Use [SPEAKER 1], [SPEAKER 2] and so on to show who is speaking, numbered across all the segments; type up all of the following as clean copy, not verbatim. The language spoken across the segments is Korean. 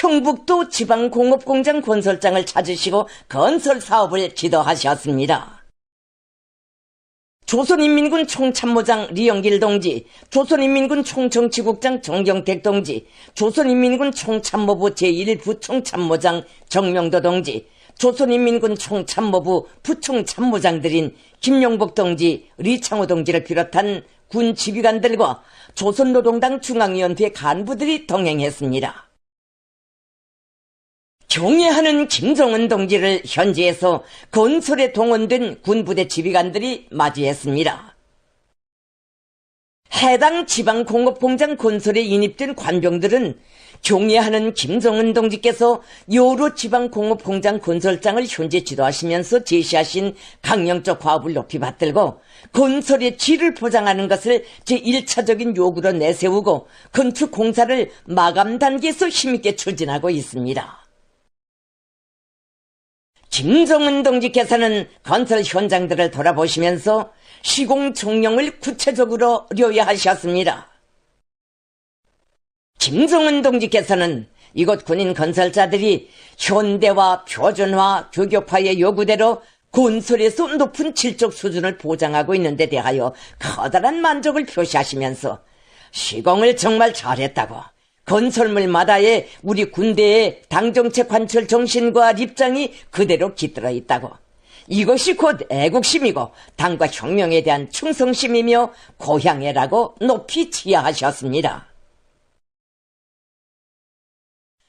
[SPEAKER 1] 경북도 지방공업공장 건설장을 찾으시고 건설 사업을 지도하셨습니다. 조선인민군 총참모장 리영길 동지, 조선인민군 총정치국장 정경택 동지, 조선인민군 총참모부 제1부총참모장 정명도 동지, 조선인민군 총참모부 부총참모장들인 김용복 동지, 리창호 동지를 비롯한 군 지휘관들과 조선노동당 중앙위원회 간부들이 동행했습니다. 경애하는 김정은 동지를 현지에서 건설에 동원된 군부대 지휘관들이 맞이했습니다. 해당 지방공업공장 건설에 인입된 관병들은 경애하는 김정은 동지께서 여러 지방공업공장 건설장을 현재 지도하시면서 제시하신 강령적 과업을 높이 받들고 건설의 질을 보장하는 것을 제1차적인 요구로 내세우고 건축 공사를 마감 단계에서 힘있게 추진하고 있습니다. 김정은 동지께서는 건설 현장들을 돌아보시면서 시공 종령을 구체적으로 료야하셨습니다. 김정은 동지께서는 이곳 군인 건설자들이 현대화, 표준화, 규격화의 요구대로 건설에서 높은 질적 수준을 보장하고 있는 데 대하여 커다란 만족을 표시하시면서 시공을 정말 잘했다고, 건설물마다의 우리 군대의 당정체 관철 정신과 입장이 그대로 깃들어 있다고, 이것이 곧 애국심이고 당과 혁명에 대한 충성심이며 고향애라고 높이 치하하셨습니다.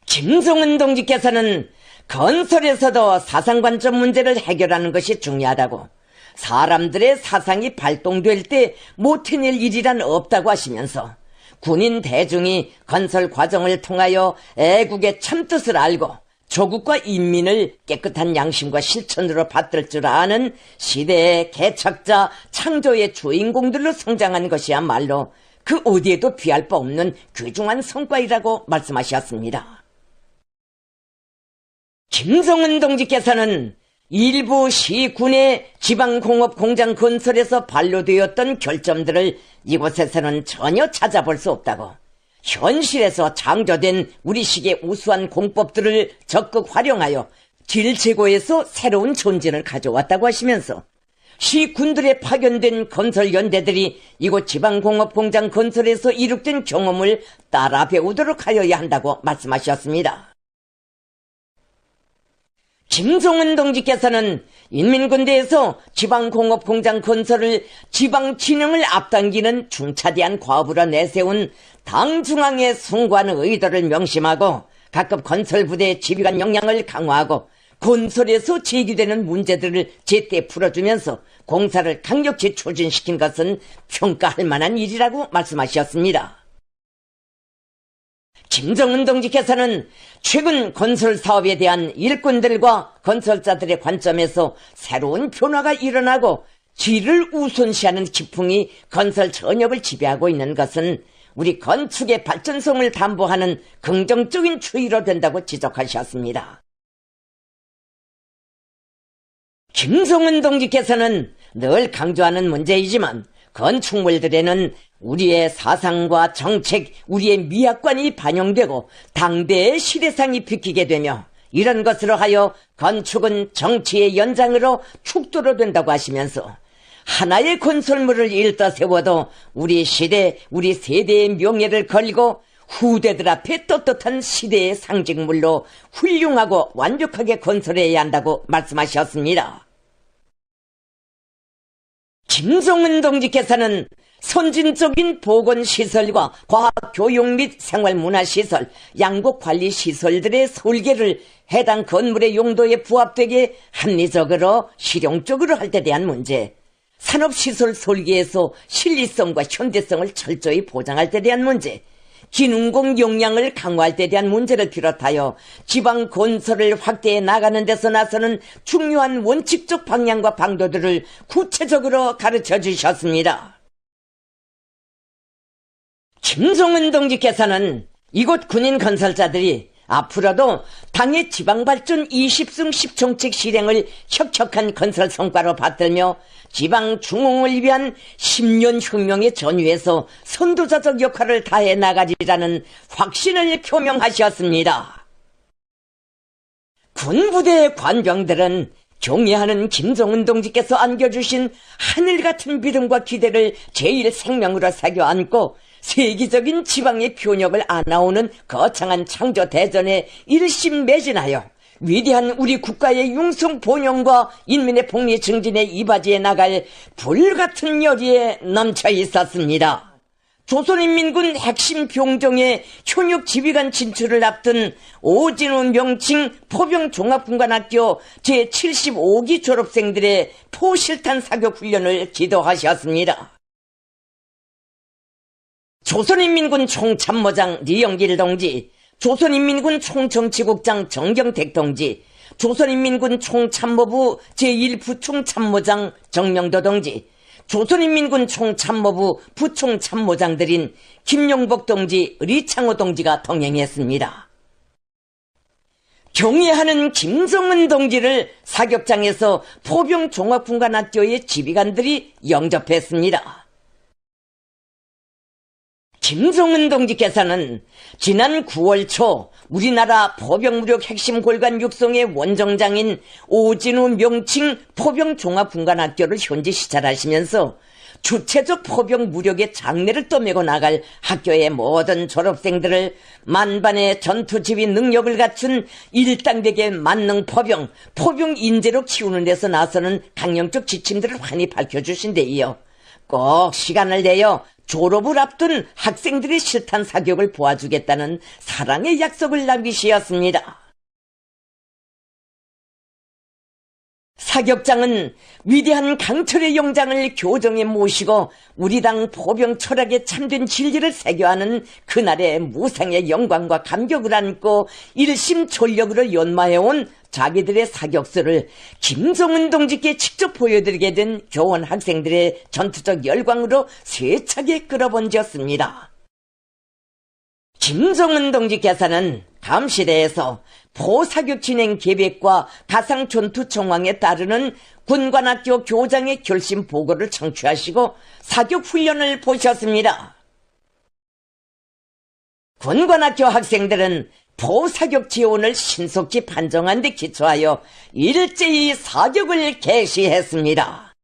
[SPEAKER 1] 김정은 동지께서는 건설에서도 사상관점 문제를 해결하는 것이 중요하다고, 사람들의 사상이 발동될 때 못해낼 일이란 없다고 하시면서 군인 대중이 건설 과정을 통하여 애국의 참뜻을 알고 조국과 인민을 깨끗한 양심과 실천으로 받들 줄 아는 시대의 개척자, 창조의 주인공들로 성장한 것이야말로 그 어디에도 비할 바 없는 귀중한 성과이라고 말씀하셨습니다. 김정은 동지께서는 일부 시군의 지방공업공장 건설에서 반로되었던 결점들을 이곳에서는 전혀 찾아볼 수 없다고, 현실에서 창조된 우리식의 우수한 공법들을 적극 활용하여 질제고에서 새로운 존재를 가져왔다고 하시면서 시군들의 파견된 건설연대들이 이곳 지방공업공장 건설에서 이룩된 경험을 따라 배우도록 하여야 한다고 말씀하셨습니다. 김정은 동지께서는 인민군대에서 지방공업공장 건설을 지방진흥을 앞당기는 중차대한 과업으로 내세운 당 중앙의 숭고한 의도를 명심하고 각급 건설부대 지휘관 역량을 강화하고 건설에서 제기되는 문제들을 제때 풀어주면서 공사를 강력히 추진시킨 것은 평가할 만한 일이라고 말씀하셨습니다. 김정은 동지께서는 최근 건설 사업에 대한 일꾼들과 건설자들의 관점에서 새로운 변화가 일어나고 질을 우선시하는 기풍이 건설 전역을 지배하고 있는 것은 우리 건축의 발전성을 담보하는 긍정적인 추이로 된다고 지적하셨습니다. 김정은 동지께서는 늘 강조하는 문제이지만 건축물들에는 우리의 사상과 정책, 우리의 미학관이 반영되고 당대의 시대상이 비키게 되며 이런 것으로 하여 건축은 정치의 연장으로 축도로 된다고 하시면서 하나의 건설물을 일떠 세워도 우리 시대, 우리 세대의 명예를 걸고 후대들 앞에 떳떳한 시대의 상징물로 훌륭하고 완벽하게 건설해야 한다고 말씀하셨습니다. 김정은 동지께서는 선진적인 보건시설과 과학교육 및 생활문화시설, 양국관리시설들의 설계를 해당 건물의 용도에 부합되게 합리적으로 실용적으로 할 때 대한 문제, 산업시설 설계에서 실리성과 현대성을 철저히 보장할 때 대한 문제, 기능공 역량을 강화할 때 대한 문제를 비롯하여 지방 건설을 확대해 나가는 데서 나서는 중요한 원칙적 방향과 방도들을 구체적으로 가르쳐 주셨습니다. 김정은 동지께서는 이곳 군인 건설자들이 앞으로도 당의 지방발전 20승 10정책 실행을 혁혁한 건설 성과로 받들며 지방 중흥을 위한 10년 혁명의 전위에서 선도자적 역할을 다해 나가리라는 확신을 표명하셨습니다. 군부대 관병들은 경애하는 김정은 동지께서 안겨주신 하늘같은 믿음과 기대를 제일 생명으로 새겨 안고 세계적인 지방의 표력을 안아오는 거창한 창조대전에 일심매진하여 위대한 우리 국가의 융성 번영과 인민의 복리 증진에 이바지해 나갈 불같은 열의에 넘쳐 있었습니다. 조선인민군 핵심 병정의 현역 지휘관 진출을 앞둔 오진우 명칭 포병종합군관학교 제75기 졸업생들의 포실탄 사격 훈련을 지도하셨습니다. 조선인민군 총참모장 리영길 동지, 조선인민군 총정치국장 정경택 동지, 조선인민군 총참모부 제1부총참모장 정명도 동지, 조선인민군 총참모부 부총참모장들인 김용복 동지, 리창호 동지가 동행했습니다. 경애하는 김정은 동지를 사격장에서 포병종합군관학교의 지휘관들이 영접했습니다. 김정은 동지께서는 지난 9월 초 우리나라 포병무력 핵심 골관 육성의 원정장인 오진우 명칭 포병종합군관학교를 현지 시찰하시면서 주체적 포병무력의 장래를 떠매고 나갈 학교의 모든 졸업생들을 만반의 전투지휘 능력을 갖춘 일당백의 만능 포병 인재로 키우는 데서 나서는 강령적 지침들을 환히 밝혀주신 데 이어 꼭 시간을 내어 졸업을 앞둔 학생들의 실탄 사격을 보아주겠다는 사랑의 약속을 남기시었습니다. 사격장은 위대한 강철의 영장을 교정에 모시고 우리 당 포병 철학에 참된 진리를 새겨하는 그날의 무상의 영광과 감격을 안고 일심전력으로 연마해온 자기들의 사격서를 김정은 동지께 직접 보여드리게 된 교원 학생들의 전투적 열광으로 세차게 끌어번졌습니다. 김정은 동지께서는 다음 시대에서 포사격 진행 계획과 가상 전투 정황에 따르는 군관학교 교장의 결심 보고를 청취하시고 사격 훈련을 보셨습니다. 군관학교 학생들은 포사격 지원을 신속히 판정한 데 기초하여 일제히 사격을 개시했습니다.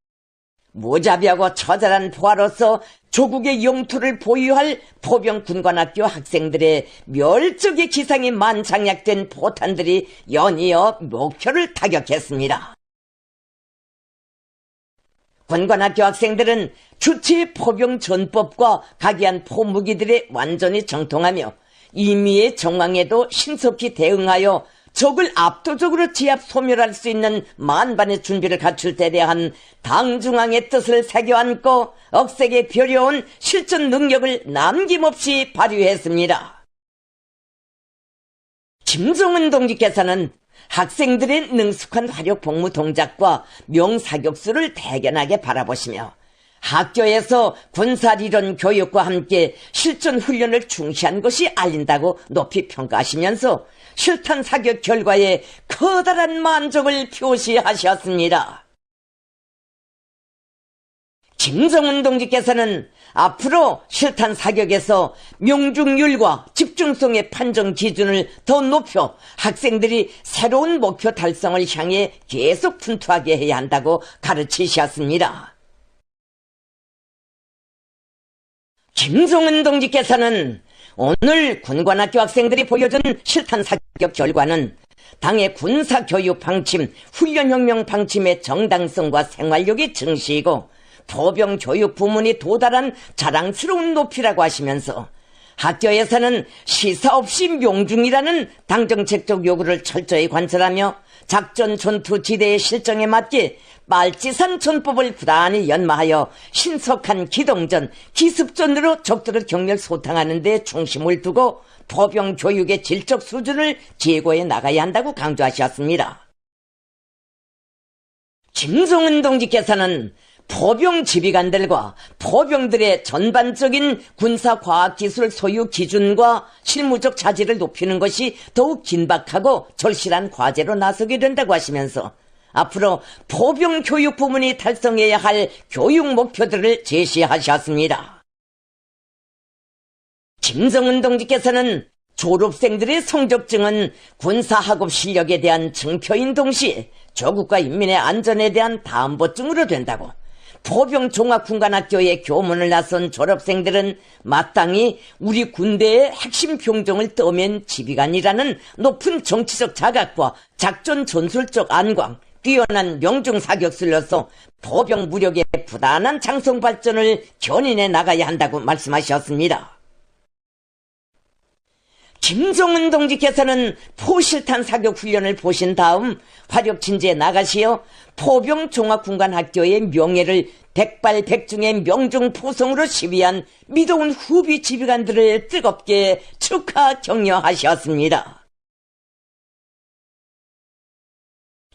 [SPEAKER 1] 무자비하고 처절한 포화로서 조국의 영토를 보유할 포병군관학교 학생들의 멸족의 기상이 만장약된 포탄들이 연이어 목표를 타격했습니다. 군관학교 학생들은 주체 포병 전법과 각이한 포무기들에 완전히 정통하며 임의의 정황에도 신속히 대응하여 적을 압도적으로 제압 소멸할 수 있는 만반의 준비를 갖출 때 대한 당중앙의 뜻을 새겨안고 억세게 벼려온 실전 능력을 남김없이 발휘했습니다. 김정은 동지께서는 학생들의 능숙한 화력 복무 동작과 명사격수를 대견하게 바라보시며 학교에서 군사리론 교육과 함께 실전 훈련을 중시한 것이 알린다고 높이 평가하시면서 실탄 사격 결과에 커다란 만족을 표시하셨습니다. 김정은 동지께서는 앞으로 실탄 사격에서 명중률과 집중성의 판정 기준을 더 높여 학생들이 새로운 목표 달성을 향해 계속 분투하게 해야 한다고 가르치셨습니다. 김정은 동지께서는 오늘 군관학교 학생들이 보여준 실탄 사격 결과는 당의 군사교육 방침, 훈련혁명 방침의 정당성과 생활력의 증시이고 포병 교육 부문이 도달한 자랑스러운 높이라고 하시면서 학교에서는 시사 없이 명중이라는 당정책적 요구를 철저히 관철하며 작전 전투 지대의 실정에 맞게 말지산 전법을 부단히 연마하여 신속한 기동전, 기습전으로 적들을 격렬 소탕하는 데 중심을 두고 포병 교육의 질적 수준을 제고해 나가야 한다고 강조하셨습니다. 김정은 동지께서는 포병 지휘관들과 포병들의 전반적인 군사과학기술 소유 기준과 실무적 자질을 높이는 것이 더욱 긴박하고 절실한 과제로 나서게 된다고 하시면서 앞으로 포병 교육 부문이 달성해야 할 교육 목표들을 제시하셨습니다. 김정은 동지께서는 졸업생들의 성적증은 군사학업 실력에 대한 증표인 동시에 조국과 인민의 안전에 대한 담보증으로 된다고. 포병종합군관학교에 교문을 나선 졸업생들은 마땅히 우리 군대의 핵심 병종을 떠맨 지휘관이라는 높은 정치적 자각과 작전 전술적 안광, 뛰어난 명중사격술로서 포병 무력의 부단한 장성 발전을 견인해 나가야 한다고 말씀하셨습니다. 김정은 동지께서는 포실탄 사격 훈련을 보신 다음 화력진지에 나가시어 포병종합군관학교의 명예를 백발백중의 명중포성으로 시위한 믿어온 후비 지휘관들을 뜨겁게 축하 격려하셨습니다.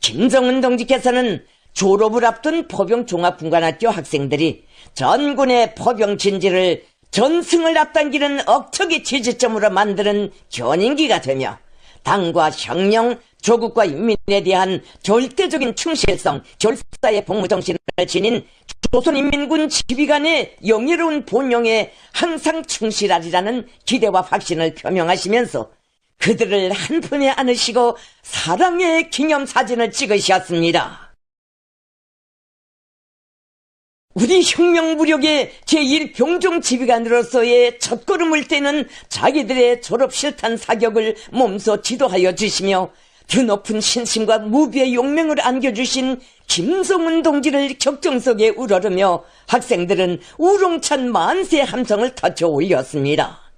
[SPEAKER 1] 김정은 동지께서는 졸업을 앞둔 포병종합군관학교 학생들이 전군의 포병진지를 전승을 앞당기는 억척의 지지점으로 만드는 견인기가 되며 당과 형령, 조국과 인민에 대한 절대적인 충실성, 결사의 복무정신을 지닌 조선인민군 지휘관의 영예로운 본령에 항상 충실하리라는 기대와 확신을 표명하시면서 그들을 한 품에 안으시고 사랑의 기념사진을 찍으셨습니다. 우리 혁명무력의 제1병종 지휘관으로서의 첫걸음을 떼는 자기들의 졸업실탄 사격을 몸소 지도하여 주시며 드높은 신심과 무비의 용맹을 안겨주신 김정은 동지를 격정석에 우러르며 학생들은 우롱찬 만세 함성을 터쳐 올렸습니다.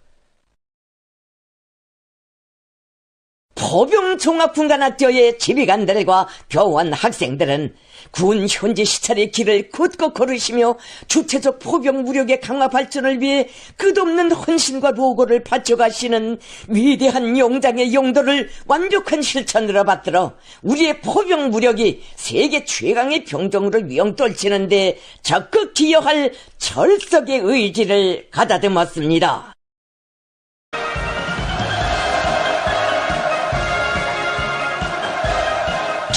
[SPEAKER 1] 포병종합군관학교의 지휘관들과 교원 학생들은 군 현지 시찰의 길을 곧고 걸으시며 주체적 포병 무력의 강화 발전을 위해 끝없는 헌신과 노고를 바쳐가시는 위대한 용장의 용도를 완벽한 실천으로 받들어 우리의 포병 무력이 세계 최강의 병종으로 위용떨치는 데 적극 기여할 철석의 의지를 가다듬었습니다.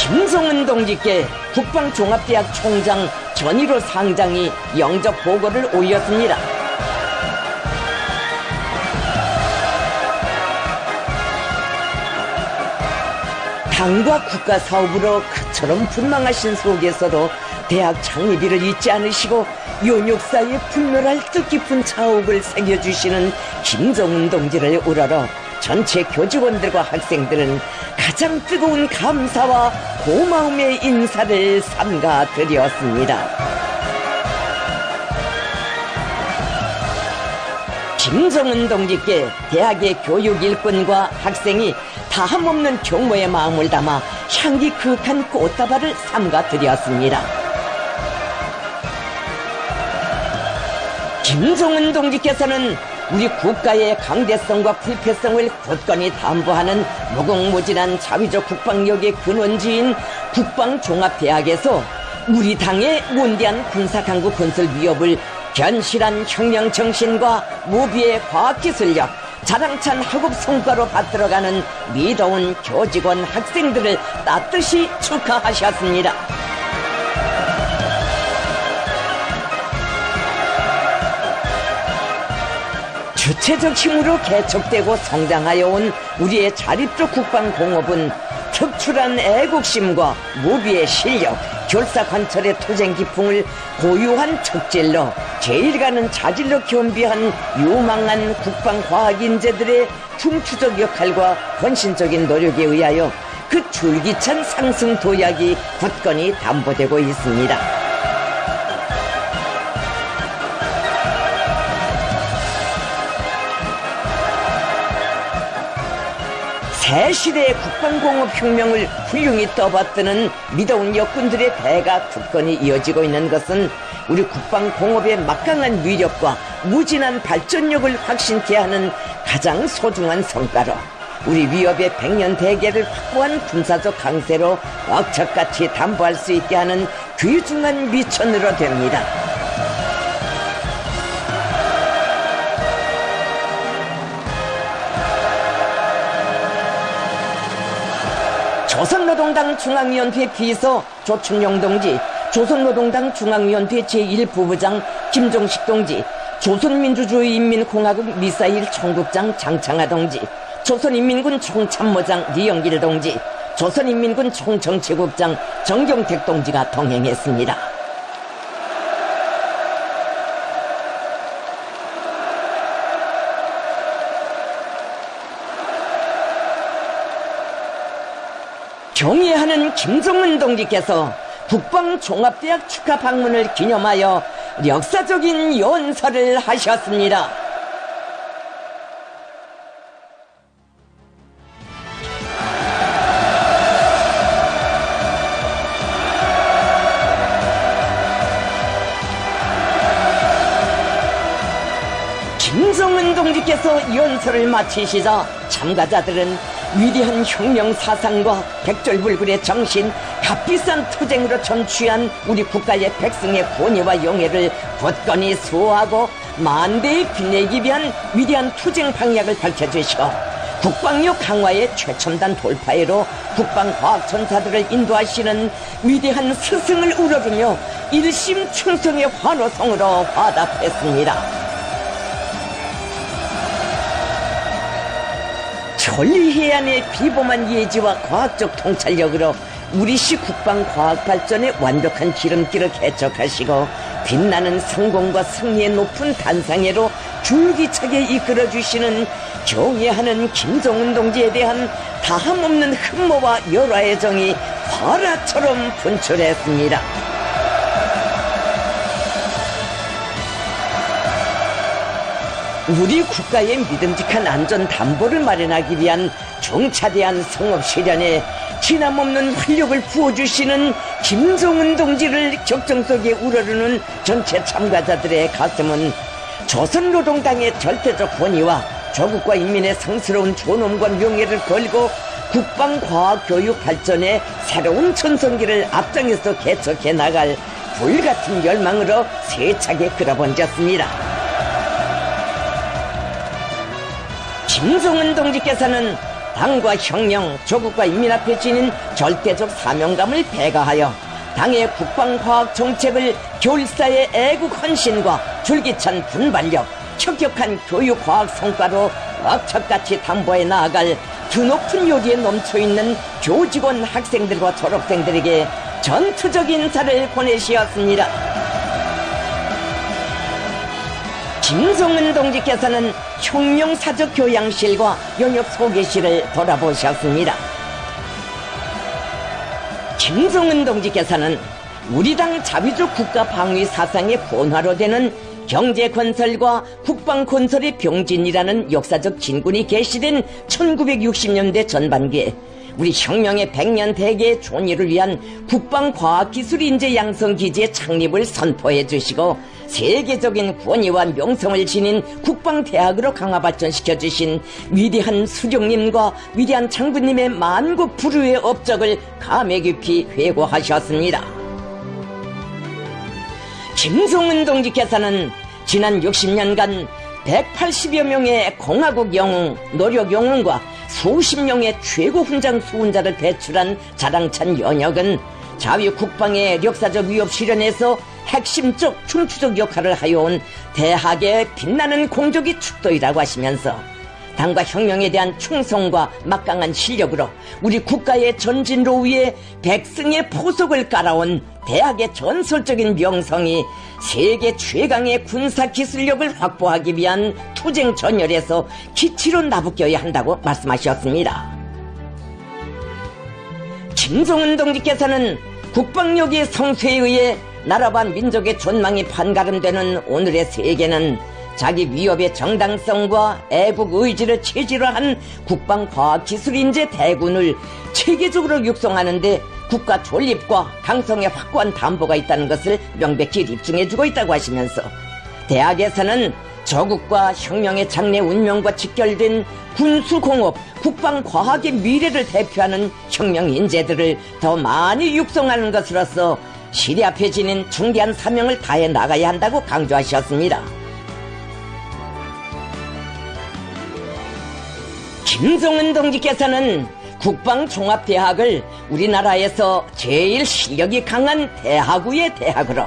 [SPEAKER 1] 김정은 동지께 국방종합대학 총장 전일호 상장이 영접 보고를 올렸습니다. 당과 국가 사업으로 그처럼 분망하신 속에서도 대학 창립일을 잊지 않으시고 연역사에 분별할 뜻깊은 자옥을 새겨주시는 김정은 동지를 우러러 전체 교직원들과 학생들은 가장 뜨거운 감사와 고마움의 인사를 삼가 드렸습니다. 김정은 동지께 대학의 교육 일꾼과 학생이 다함없는 경모의 마음을 담아 향기 그윽한 꽃다발을 삼가 드렸습니다. 김정은 동지께서는 우리 국가의 강대성과 불패성을 굳건히 담보하는 무궁무진한 자위적 국방력의 근원지인 국방종합대학에서 우리 당의 원대한 군사강국 건설 위협을 견실한 혁명정신과 무비의 과학기술력, 자랑찬 학업 성과로 받들어가는 믿어온 교직원 학생들을 따뜻이 축하하셨습니다. 주체적 힘으로 개척되고 성장하여 온 우리의 자립적 국방공업은 특출한 애국심과 무비의 실력, 결사관철의 투쟁 기풍을 고유한 척질로 제일가는 자질로 겸비한 유망한 국방과학 인재들의 흉추적 역할과 헌신적인 노력에 의하여 그 줄기찬 상승 도약이 굳건히 담보되고 있습니다. 새 시대의 국방공업혁명을 훌륭히 떠받드는 믿어온 역군들의 배가 굳건히 이어지고 있는 것은 우리 국방공업의 막강한 위력과 무진한 발전력을 확신케 하는 가장 소중한 성과로 우리 위협의 100년 대계를 확보한 군사적 강세로 억척같이 담보할 수 있게 하는 귀중한 미천으로 됩니다. 조선노동당 중앙위원회 비서 조춘용 동지, 조선노동당 중앙위원회 제1부부장 김종식 동지, 조선민주주의인민공화국 미사일 총국장 장창하 동지, 조선인민군 총참모장 리영길 동지, 조선인민군 총정치국장 정경택 동지가 동행했습니다. 경애하는 김정은 동지께서 국방종합대학 축하 방문을 기념하여 역사적인 연설을 하셨습니다. 김정은 동지께서 연설을 마치시자 참가자들은 위대한 혁명 사상과 백절불굴의 정신, 값비싼 투쟁으로 전취한 우리 국가의 백성의 권위와 영예를 굳건히 수호하고 만대에 빛내기 위한 위대한 투쟁 방향을 밝혀주시고 국방력 강화의 최첨단 돌파에로 국방과학전사들을 인도하시는 위대한 스승을 우러르며 일심 충성의 환호성으로 화답했습니다. 천리해안의 비범한 예지와 과학적 통찰력으로 우리시 국방과학발전의 완벽한 기름길을 개척하시고 빛나는 성공과 승리의 높은 단상회로 줄기차게 이끌어주시는 경애하는 김정은 동지에 대한 다함없는 흠모와 열화의 정이 화라처럼 분출했습니다. 우리 국가의 믿음직한 안전 담보를 마련하기 위한 정차대한 성업 실현에 지남없는 활력을 부어주시는 김정은 동지를 격정 속에 우러르는 전체 참가자들의 가슴은 조선노동당의 절대적 권위와 조국과 인민의 성스러운 존엄과 명예를 걸고 국방과학교육 발전의 새로운 전성기를 앞장에서 개척해 나갈 불같은 열망으로 세차게 끌어번졌습니다. 김정은 동지께서는 당과 혁명, 조국과 인민 앞에 지닌 절대적 사명감을 배가하여 당의 국방과학 정책을 교일사의 애국 헌신과 줄기찬 분발력, 혁혁한 교육과학 성과로 억척같이 담보해 나아갈 드높은 요리에 넘쳐있는 교직원 학생들과 졸업생들에게 전투적 인사를 보내시었습니다. 김정은 동지께서는 혁명사적 교양실과 영역 소개실을 돌아보셨습니다. 김정은 동지께서는 우리 당 자위적 국가 방위 사상의 본화로 되는 경제 건설과 국방 건설의 병진이라는 역사적 진군이 개시된 1960년대 전반기에 우리 혁명의 100년 대계의 존의를 위한 국방과학기술인재 양성기지의 창립을 선포해 주시고 세계적인 권위와 명성을 지닌 국방대학으로 강화발전시켜 주신 위대한 수령님과 위대한 장군님의 만국불후의 업적을 감회 깊이 회고하셨습니다. 김정은 동지께서는 지난 60년간 180여 명의 공화국 영웅, 노력 영웅과 수십 명의 최고 훈장 수훈자를 배출한 자랑찬 연역은 자위 국방의 역사적 위협 실현에서 핵심적 중추적 역할을 하여온 대학의 빛나는 공적이 축도이라고 하시면서 당과 혁명에 대한 충성과 막강한 실력으로 우리 국가의 전진로 위에 백승의 포석을 깔아온 대학의 전설적인 명성이 세계 최강의 군사기술력을 확보하기 위한 투쟁 전열에서 기치로 나부껴야 한다고 말씀하셨습니다. 김정은 동지께서는 국방력의 성쇠에 의해 나라와 민족의 존망이 판가름되는 오늘의 세계는 자기 위협의 정당성과 애국 의지를 체질로 한 국방과학기술인재 대군을 체계적으로 육성하는 데 국가 존립과 강성의 확고한 담보가 있다는 것을 명백히 입증해주고 있다고 하시면서 대학에서는 조국과 혁명의 장래 운명과 직결된 군수공업, 국방과학의 미래를 대표하는 혁명 인재들을 더 많이 육성하는 것으로서 시대 앞에 지닌 중대한 사명을 다해 나가야 한다고 강조하셨습니다. 김정은 동지께서는 국방종합대학을 우리나라에서 제일 실력이 강한 대학우의 대학으로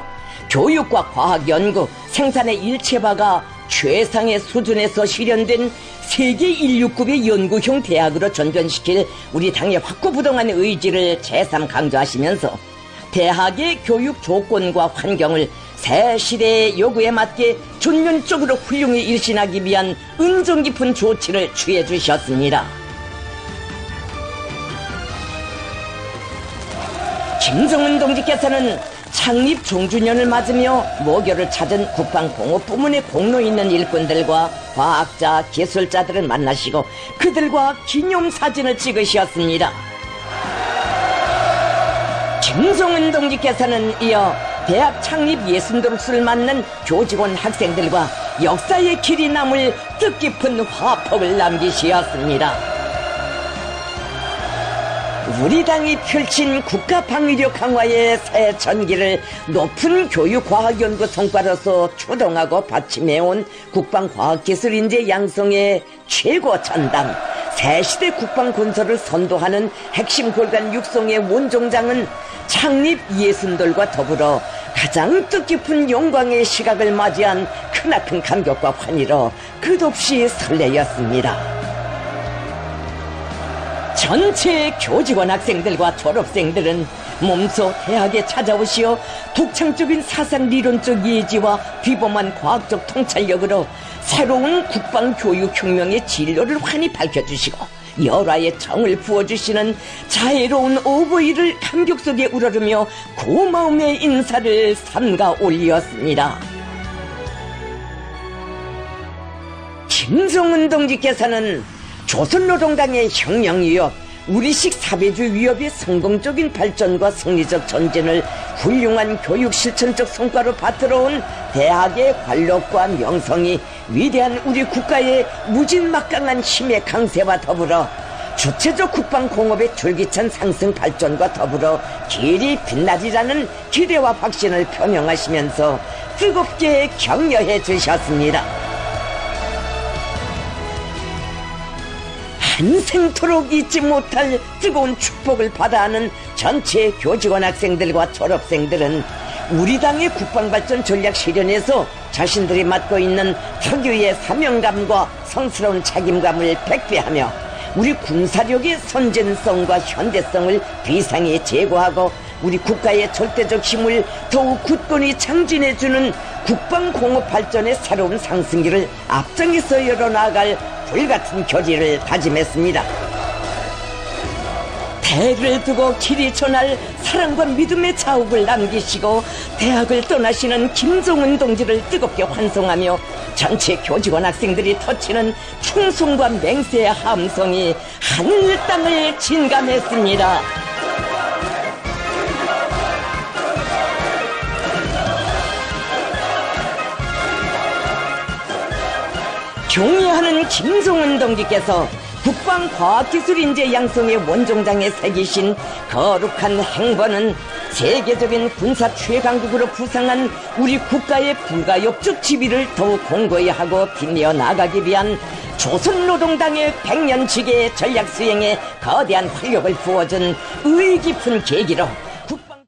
[SPEAKER 1] 교육과 과학연구, 생산의 일체화가 최상의 수준에서 실현된 세계 인류급의 연구형 대학으로 전전시킬 우리 당의 확고부동한 의지를 재삼 강조하시면서 대학의 교육 조건과 환경을 새 시대의 요구에 맞게 전면적으로 훌륭히 일신하기 위한 은정 깊은 조치를 취해 주셨습니다. 김정은 동지께서는 창립 종주년을 맞으며 모교를 찾은 국방공업 부문에 공로 있는 일꾼들과 과학자, 기술자들을 만나시고 그들과 기념사진을 찍으셨습니다. 김정은 동지께서는 이어 대학 창립 60돌을 맞는 교직원 학생들과 역사의 길이 남을 뜻깊은 화폭을 남기시었습니다. 우리 당이 펼친 국가방위력 강화의 새 전기를 높은 교육과학연구 성과로서 추동하고 받침해온 국방과학기술인재 양성의 최고 전당, 새시대 국방건설을 선도하는 핵심 골간 육성의 원종장은 창립 60돌과 더불어 가장 뜻깊은 영광의 시각을 맞이한 크나큰 감격과 환희로 끝없이 설레였습니다. 전체 교직원 학생들과 졸업생들은 몸소 대학에 찾아오시어 독창적인 사상 리론적 예지와 비범한 과학적 통찰력으로 새로운 국방교육혁명의 진로를 환히 밝혀주시고 열화의 정을 부어주시는 자애로운 오보이를 감격 속에 우러르며 고마움의 인사를 삼가 올리었습니다. 김정은 동지께서는 조선노동당의 혁명위협, 우리식 사회주 위협의 성공적인 발전과 승리적 전진을 훌륭한 교육 실천적 성과로 받들어온 대학의 관록과 명성이 위대한 우리 국가의 무진막강한 힘의 강세와 더불어 주체적 국방공업의 줄기찬 상승 발전과 더불어 길이 빛나리라는 기대와 확신을 표명하시면서 뜨겁게 격려해 주셨습니다. 한생토록 잊지 못할 뜨거운 축복을 받아하는 전체 교직원 학생들과 졸업생들은 우리 당의 국방발전 전략 실현에서 자신들이 맡고 있는 특유의 사명감과 성스러운 책임감을 백배하며 우리 군사력의 선진성과 현대성을 비상에 제고하고 우리 국가의 절대적 힘을 더욱 굳건히 장진해주는 국방공업 발전의 새로운 상승기를 앞장에서 열어나갈 불같은 결의를 다짐했습니다. 대를 두고 길이 전할 사랑과 믿음의 자욱을 남기시고 대학을 떠나시는 김정은 동지를 뜨겁게 환송하며 전체 교직원 학생들이 터치는 충성과 맹세의 함성이 하늘 땅을 진감했습니다. 경의하는 김정은 동지께서 국방과학기술인재 양성의 원종장에 새기신 거룩한 행보는 세계적인 군사 최강국으로 부상한 우리 국가의 불가역적 지위를 더욱 공고히 하고 빛내어 나가기 위한 조선노동당의 100년 지계의 전략 수행에 거대한 활력을 부어준 의의 깊은 계기로